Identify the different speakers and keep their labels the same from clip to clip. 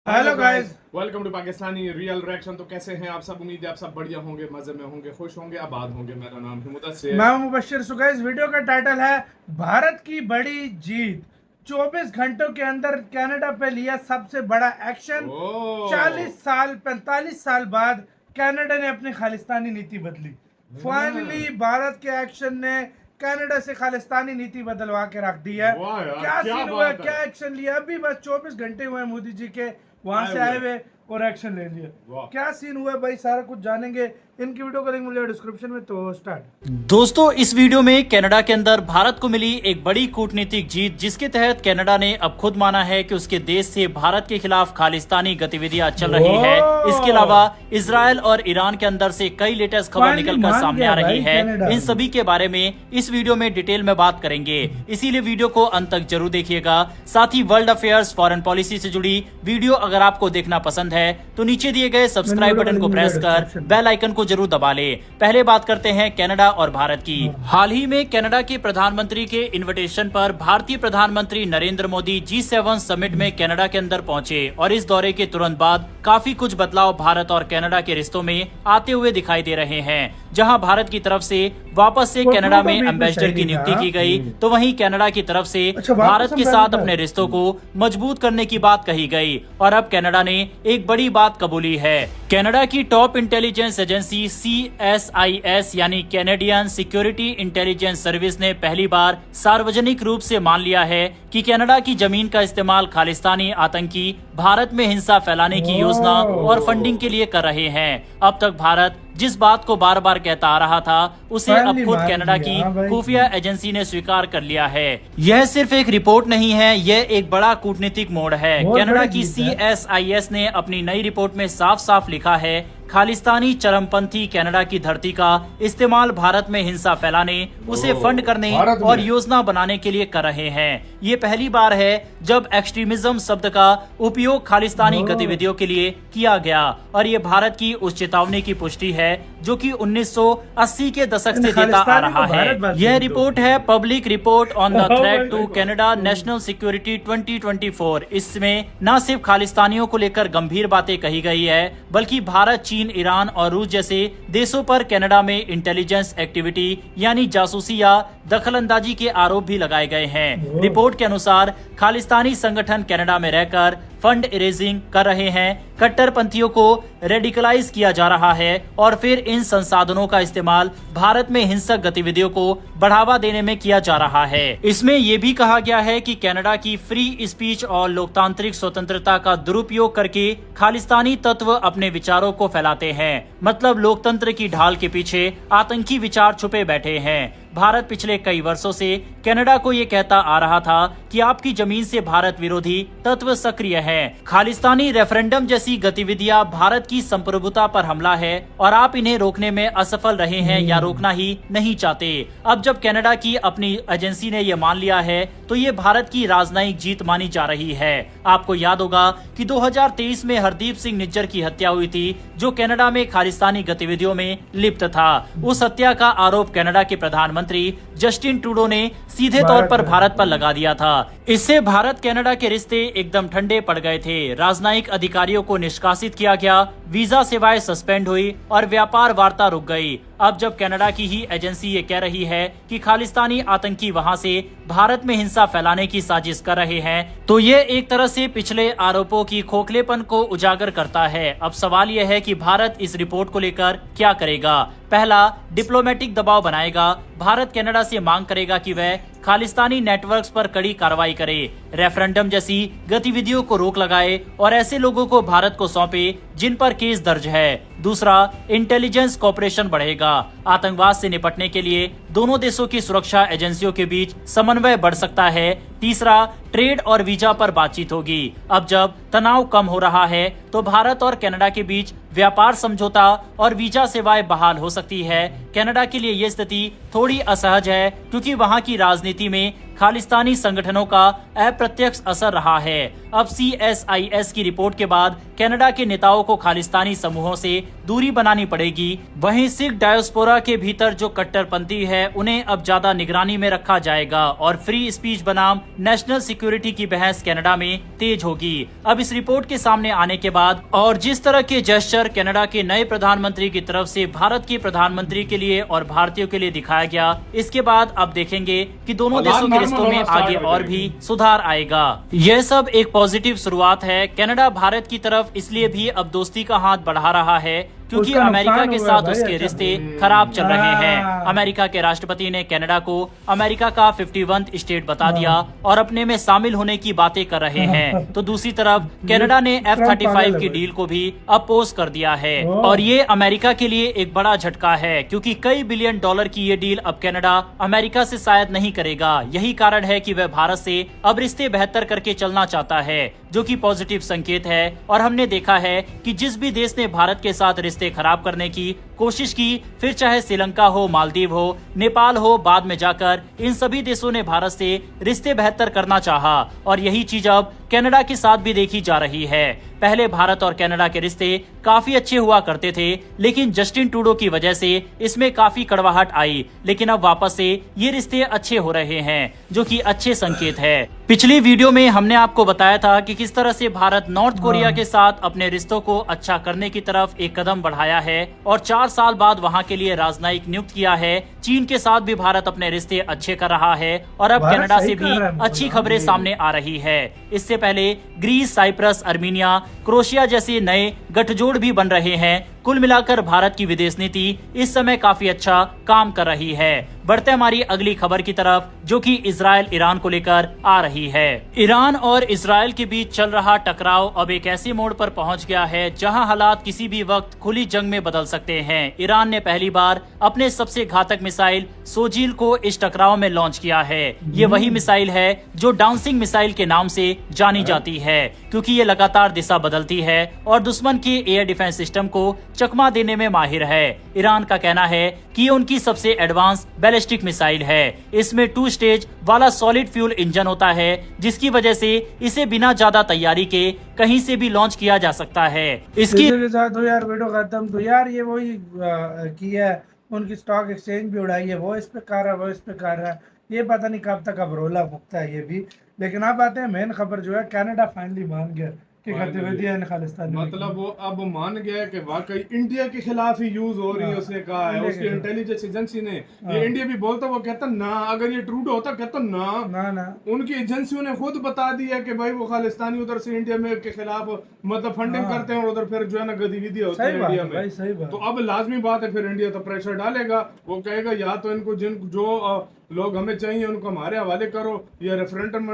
Speaker 1: Hello guys,
Speaker 2: welcome to Pakistani real reaction. तो कैसे हैं आप सब? उम्मीद है आप सब बढ़िया होंगे, मजे में होंगे, खुश होंगे, आबाद होंगे। मेरा नाम है मुदस्सिर।
Speaker 1: मैं हूं मुबश्शिर। सो गाइस, वीडियो का टाइटल है भारत की बड़ी जीत। 24 घंटों के अंदर कनाडा पे लिया सबसे बड़ा एक्शन।
Speaker 2: ओह
Speaker 1: 45 साल बाद कनाडा ने अपनी खालिस्तानी नीति बदली। फाइनली भारत के एक्शन ने कनाडा से खालिस्तानी नीति बदलवा के रख दी है।
Speaker 2: वाह यार,
Speaker 1: क्या
Speaker 2: क्या
Speaker 1: सीन हुआ,
Speaker 2: बात है।
Speaker 1: क्या एक्शन लिया? अभी बस 24 घंटे हुए मोदी जी के वहां से आए हुए और एक्शन ले लिया।
Speaker 2: वाह।
Speaker 1: क्या सीन हुआ भाई, सारा कुछ जानेंगे। इनकी वीडियो का लिंक मिलेगा डिस्क्रिप्शन में। तो स्टार्ट।
Speaker 3: दोस्तों, इस वीडियो में कनाडा के अंदर भारत को मिली एक बड़ी कूटनीतिक जीत, जिसके तहत कनाडा ने अब खुद माना है कि उसके देश से भारत के खिलाफ खालिस्तानी गतिविधियां चल रही है। इसके अलावा इजराइल और ईरान के अंदर से कई लेटेस्ट खबर निकलकर सामने आ रही है। इन सभी के बारे में इस वीडियो में डिटेल में बात करेंगे, इसीलिए वीडियो को अंत तक जरूर देखिएगा। साथ ही वर्ल्ड अफेयर्स, फॉरेन पॉलिसी से जुड़ी वीडियो अगर आपको देखना पसंद है तो नीचे दिए गए सब्सक्राइब बटन को प्रेस कर बेल आइकन को जरूर दबा ले। पहले बात करते हैं कनाडा और भारत की। हाल ही में कनाडा के प्रधानमंत्री के इनविटेशन पर भारतीय प्रधानमंत्री नरेंद्र मोदी G7 समिट में कनाडा के अंदर पहुंचे और इस दौरे के तुरंत बाद काफी कुछ बदलाव भारत और कनाडा के रिश्तों में आते हुए दिखाई दे रहे हैं। जहां भारत की तरफ से वापस से कनाडा में एम्बेसडर की नियुक्ति की गई, तो वहीं कनाडा की तरफ से भारत के साथ अपने रिश्तों को मजबूत करने की बात कही गई और अब कनाडा ने एक बड़ी बात कबूली है। कनाडा की टॉप इंटेलिजेंस एजेंसी CSIS यानी कैनेडियन सिक्योरिटी इंटेलिजेंस सर्विस ने पहली बार सार्वजनिक रूप से मान लिया है कि कनाडा की जमीन का इस्तेमाल खालिस्तानी आतंकी भारत में हिंसा फैलाने की योजना और फंडिंग के लिए कर रहे हैं। अब तक भारत जिस बात को बार बार कहता आ रहा था, उसे अब खुद कनाडा की खुफिया एजेंसी ने स्वीकार कर लिया है। यह सिर्फ एक रिपोर्ट नहीं है, यह एक बड़ा कूटनीतिक मोड़ है। कनाडा की CSIS ने अपनी नई रिपोर्ट में साफ साफ लिखा है, खालिस्तानी चरमपंथी कनाडा की धरती का इस्तेमाल भारत में हिंसा फैलाने, उसे फंड करने और योजना बनाने के लिए कर रहे हैं। ये पहली बार है जब एक्सट्रीमिज्म शब्द का उपयोग खालिस्तानी गतिविधियों के लिए किया गया और ये भारत की उस चेतावनी की पुष्टि है जो कि 1980 के दशक से देता आ रहा है। यह रिपोर्ट है public report on the threat to Canada national security 2024। इसमें न सिर्फ खालिस्तानियों को लेकर गंभीर बातें कही गई है, बल्कि भारत, चीन, ईरान और रूस जैसे देशों पर कनाडा में इंटेलिजेंस एक्टिविटी यानी जासूसी या दखलंदाजी के आरोप भी लगाए गए हैं। रिपोर्ट के अनुसार खालिस्तानी संगठन कनाडा में रहकर फंड इरेजिंग कर रहे हैं, कट्टरपंथियों को रेडिकलाइज किया जा रहा है और फिर इन संसाधनों का इस्तेमाल भारत में हिंसक गतिविधियों को बढ़ावा देने में किया जा रहा है। इसमें यह भी कहा गया है कि कनाडा की फ्री स्पीच और लोकतांत्रिक स्वतंत्रता का दुरुपयोग करके खालिस्तानी तत्व अपने विचारों को फैलाते हैं। मतलब लोकतंत्र की ढाल के पीछे आतंकी विचार छुपे बैठे हैं। भारत पिछले कई वर्षों से कनाडा को ये कहता आ रहा था कि आपकी जमीन से भारत विरोधी तत्व सक्रिय हैं। खालिस्तानी रेफरेंडम जैसी गतिविधियां भारत की संप्रभुता पर हमला है और आप इन्हें रोकने में असफल रहे हैं या रोकना ही नहीं चाहते। अब जब कनाडा की अपनी एजेंसी ने यह मान लिया है तो ये भारत की राजनयिक जीत मानी जा रही है। आपको याद होगा कि 2023 में हरदीप सिंह निज्जर की हत्या हुई थी, जो कनाडा में खालिस्तानी गतिविधियों में लिप्त था। उस हत्या का आरोप कनाडा के प्रधानमंत्री जस्टिन ट्रूडो ने सीधे तौर पर भारत पर लगा दिया था। इससे भारत कनाडा के रिश्ते एकदम ठंडे पड़ गए थे। राजनयिक अधिकारियों को निष्कासित किया गया, वीजा सेवाएं सस्पेंड हुई और व्यापार वार्ता रुक गई। अब जब कनाडा की ही एजेंसी ये कह रही है कि खालिस्तानी आतंकी वहां से भारत में हिंसा फैलाने की साजिश कर रहे हैं, तो ये एक तरह से पिछले आरोपों की खोखलेपन को उजागर करता है। अब सवाल यह है कि भारत इस रिपोर्ट को लेकर क्या करेगा। पहला, डिप्लोमेटिक दबाव बनाएगा। भारत कनाडा से मांग करेगा कि वह खालिस्तानी नेटवर्क्स पर कड़ी कार्रवाई करे, रेफरेंडम जैसी गतिविधियों को रोक लगाए और ऐसे लोगों को भारत को सौंपे जिन पर केस दर्ज है। दूसरा, इंटेलिजेंस कॉपरेशन बढ़ेगा। आतंकवाद से निपटने के लिए दोनों देशों की सुरक्षा एजेंसियों के बीच समन्वय बढ़ सकता है। तीसरा, ट्रेड और वीजा पर बातचीत होगी। अब जब तनाव कम हो रहा है तो भारत और कनाडा के बीच व्यापार समझौता और वीजा सेवाएं बहाल हो सकती है। कनाडा के लिए यह स्थिति थोड़ी असहज है क्योंकि वहां की राजनीति में खालिस्तानी संगठनों का अप्रत्यक्ष असर रहा है। अब CSIS की रिपोर्ट के बाद कनाडा के नेताओं को खालिस्तानी समूहों से दूरी बनानी पड़ेगी। वहीं सिख डायस्पोरा के भीतर जो कट्टरपंथी है उन्हें अब ज्यादा निगरानी में रखा जाएगा और फ्री स्पीच बनाम नेशनल सिक्योरिटी की बहस कनाडा में तेज होगी। अब इस रिपोर्ट के सामने आने के बाद और जिस तरह के जेस्चर कनाडा के नए प्रधानमंत्री की तरफ से भारत के प्रधानमंत्री के लिए और भारतीयों के लिए दिखाया गया, इसके बाद अब देखेंगे कि दोनों देशों के रिश्तों में आगे और भी सुधार आएगा। यह सब एक पॉजिटिव शुरुआत है। कनाडा भारत की तरफ इसलिए भी अब दोस्ती का हाथ बढ़ा रहा है क्योंकि
Speaker 1: उसका
Speaker 3: अमेरिका
Speaker 1: नुकसान
Speaker 3: के
Speaker 1: हुआ
Speaker 3: साथ
Speaker 1: भाई,
Speaker 3: उसके
Speaker 1: अच्छा।
Speaker 3: रिश्ते खराब चल रहे हैं। अमेरिका के राष्ट्रपति ने कनाडा को अमेरिका का 51वां स्टेट बता दिया और अपने में शामिल होने की बातें कर रहे हैं। तो दूसरी तरफ कनाडा ने F-35 की डील को भी अपोज कर दिया है और ये अमेरिका के लिए एक बड़ा झटका है क्योंकि कई बिलियन डॉलर की ये डील अब कनाडा अमेरिका से शायद नहीं करेगा। यही कारण है कि वह भारत से अब रिश्ते बेहतर करके चलना चाहता है, जो कि पॉजिटिव संकेत है। और हमने देखा है कि जिस भी देश ने भारत के साथ रिश्ते खराब करने की कोशिश की, फिर चाहे श्रीलंका हो, मालदीव हो, नेपाल हो, बाद में जाकर इन सभी देशों ने भारत से रिश्ते बेहतर करना चाहा और यही चीज अब कनाडा के साथ भी देखी जा रही है। पहले भारत और कनाडा के रिश्ते काफी अच्छे हुआ करते थे, लेकिन जस्टिन ट्रूडो की वजह से इसमें काफी कड़वाहट आई, लेकिन अब वापस से ये रिश्ते अच्छे हो रहे हैं, जो कि अच्छे संकेत है। पिछली वीडियो में हमने आपको बताया था कि किस तरह से भारत नॉर्थ कोरिया के साथ अपने रिश्तों को अच्छा करने की तरफ एक कदम बढ़ाया है और 4 साल बाद वहां के लिए राजनयिक नियुक्त किया है। चीन के साथ भी भारत अपने रिश्ते अच्छे कर रहा है और अब कनाडा से भी अच्छी खबरें सामने आ रही है। इससे पहले ग्रीस, साइप्रस, अर्मीनिया, क्रोएशिया जैसे नए गठजोड़ भी बन रहे हैं। कुल मिलाकर भारत की विदेश नीति इस समय काफी अच्छा काम कर रही है। बढ़ते हमारी अगली खबर की तरफ, जो कि इजराइल ईरान को लेकर आ रही है। ईरान और इजराइल के बीच चल रहा टकराव अब एक ऐसे मोड़ पर पहुंच गया है जहां हालात किसी भी वक्त खुली जंग में बदल सकते हैं। ईरान ने पहली बार अपने सबसे घातक मिसाइल सोजील को इस टकराव में लॉन्च किया है। ये वही मिसाइल है जो डांसिंग मिसाइल के नाम से जानी जाती है, क्योंकि ये लगातार दिशा बदलती है और दुश्मन के एयर डिफेंस सिस्टम को चकमा देने में माहिर है। ईरान का कहना है कि ये उनकी सबसे एडवांस बैलिस्टिक मिसाइल है। इसमें 2 स्टेज वाला सॉलिड फ्यूल इंजन होता है, जिसकी वजह से इसे बिना ज्यादा तैयारी के कहीं से भी लॉन्च किया जा सकता है। इसकी
Speaker 1: के साथ हो यार वीडियो खत्म। तो यार ये वही की है, उनकी स्टॉक एक्सचेंज भी उड़ाई है, वो इस पे कर रहा है, वो इस पे कर रहा है। ये पता नहीं कब तक अब रोला मुकता है ये भी। लेकिन अब आते हैं मेन खबर, जो है कनाडा फाइनली मान गया कि गतिविधियां इन खालिस्तानी
Speaker 2: मतलब वो अब मान गया कि वाकई इंडिया के खिलाफ ही यूज हो रही है। उसने कहा है, उसकी इंटेलिजेंस एजेंसी ने, ये इंडिया भी बोलता, वो कहता ना, अगर ये ट्रूडो होता कहता ना। उनकी एजेंसियों ने खुद बता दिया कि भाई वो खालिस्तानी उधर से इंडिया में के खिलाफ मतलब फंडिंग करते हैं और उधर फिर जो है ना गतिविधियां होती है इंडिया में।
Speaker 1: सही बात।
Speaker 2: तो अब लाजमी बात है, फिर इंडिया तो प्रेशर डालेगा। वो कहेगा या तो इनको जो लोग हमें चाहिए उनको हमारे हवाले करो, या रेफरेंडम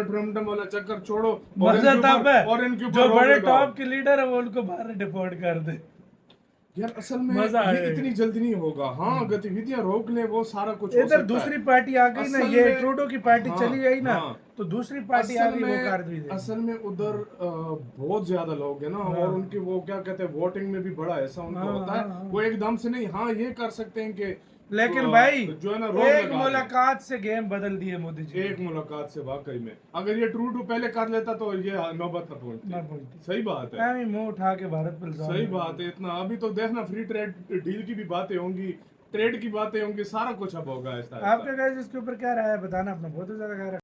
Speaker 2: वाला चक्कर छोड़ो और इनके ऊपर
Speaker 1: जो बड़े टॉप के लीडर है वो उनको बाहर डिपोर्ट कर दे।
Speaker 2: यार असल में ये इतनी जल्दी नहीं होगा। हाँ, गतिविधियां रोक ले, वो सारा कुछ हो
Speaker 1: इधर दूसरी पार्टी आ गई ना, ये ट्रूडो की पार्टी चली गई ना, तो दूसरी पार्टी आ गई, वो कर दी।
Speaker 2: असल में उधर बहुत ज्यादा लोग है ना, और उनकी वो क्या कहते हैं वोटिंग में भी बड़ा ऐसा उनका होता है, वो एकदम से नहीं हाँ ये कर सकते हैं कि,
Speaker 1: लेकिन भाई
Speaker 2: जो है ना
Speaker 1: एक मुलाकात से गेम बदल दिए मोदी जी।
Speaker 2: एक मुलाकात से वाकई में अगर ये ट्रूडो पहले कर लेता तो ये नौबत न पहुंचती। सही बात है,
Speaker 1: मुंह उठा के भारत पर
Speaker 2: सही बात है। इतना अभी तो देखना फ्री ट्रेड डील की भी बातें होंगी, ट्रेड की बातें होंगी, सारा कुछ अब होगा।
Speaker 1: आपका गाइस इसके ऊपर क्या राय है बताना अपना, बहुत ज्यादा